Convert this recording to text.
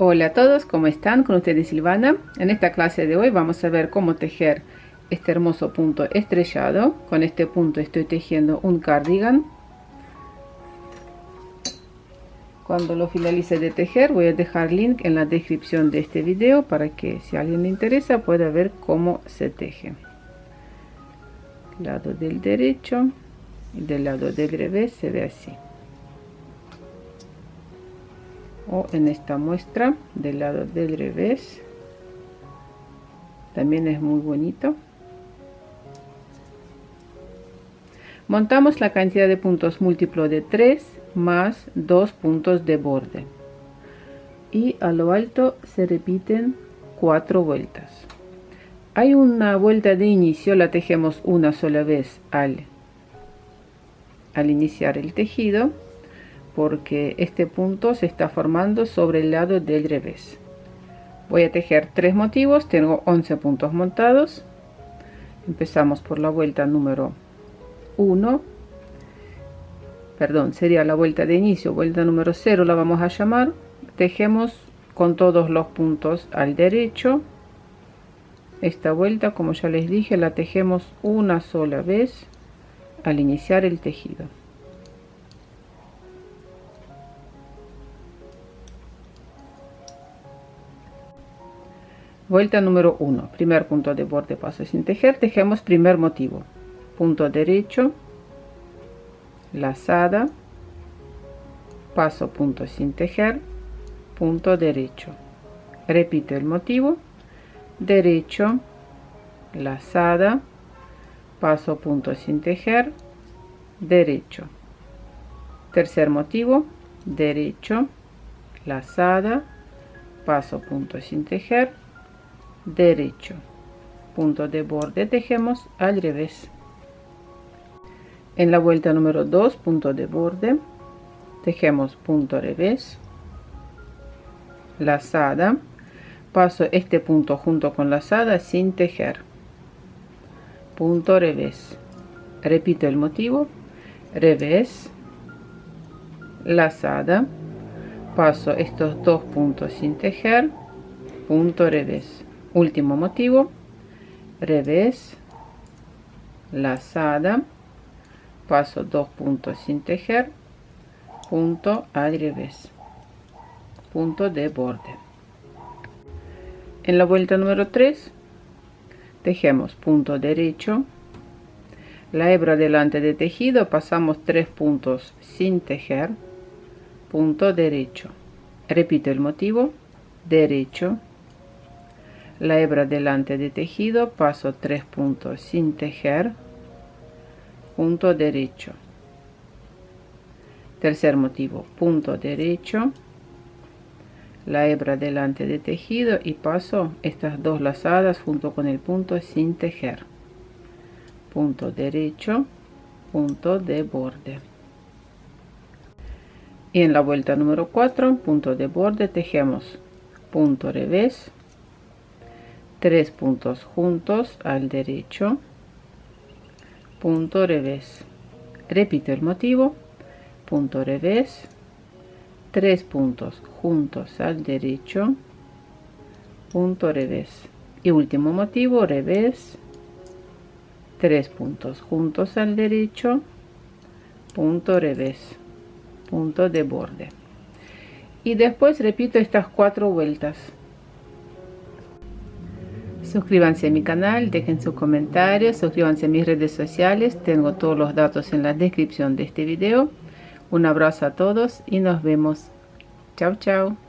Hola a todos, ¿cómo están? Con ustedes Silvana. En esta clase de hoy vamos a ver cómo tejer este hermoso punto estrellado. Con este punto estoy tejiendo un cardigan. Cuando lo finalice de tejer voy a dejar link en la descripción de este video para que si a alguien le interesa pueda ver cómo se teje. Lado del derecho y del lado del revés se ve así. O en esta muestra del lado del revés también es muy bonito. Montamos la cantidad de puntos múltiplo de 3 más 2 puntos de borde y a lo alto se repiten 4 vueltas. Hay una vuelta de inicio, la tejemos una sola vez al iniciar el tejido, porque este punto se está formando sobre el lado del revés. Voy a tejer 3 motivos, tengo 11 puntos montados. Empezamos por la vuelta número 1, perdón, sería la vuelta de inicio, vuelta número 0 la vamos a llamar. Tejemos con todos los puntos al derecho. Esta vuelta, como ya les dije, la tejemos una sola vez al iniciar el tejido. Vuelta número 1, primer punto de borde, paso sin tejer, tejemos primer motivo, punto derecho, lazada, paso punto sin tejer, punto derecho, repito el motivo, derecho, lazada, paso punto sin tejer, derecho, tercer motivo, derecho, lazada, paso punto sin tejer, derecho, punto de borde, tejemos al revés. En la vuelta número 2, punto de borde, tejemos punto revés, lazada, paso este punto junto con lazada sin tejer, punto revés, repito el motivo, revés, lazada, paso estos dos puntos sin tejer, punto revés, último motivo, revés, lazada, paso 2 puntos sin tejer, punto al revés, punto de borde. En la vuelta número 3 tejemos punto derecho, la hebra delante de tejido, pasamos 3 puntos sin tejer, punto derecho, repito el motivo, derecho, la hebra delante de tejido, paso 3 puntos sin tejer, punto derecho, tercer motivo, punto derecho, la hebra delante de tejido y paso estas dos lazadas junto con el punto sin tejer, punto derecho, punto de borde. Y en la vuelta número 4, punto de borde, tejemos punto revés, 3 puntos juntos al derecho, punto revés, repito el motivo, punto revés, 3 puntos juntos al derecho, punto revés y último motivo, revés, 3 puntos juntos al derecho, punto revés, punto de borde, y después repito estas 4 vueltas. Suscríbanse a mi canal, dejen sus comentarios, suscríbanse a mis redes sociales, tengo todos los datos en la descripción de este video. Un abrazo a todos y nos vemos. Chao, chao.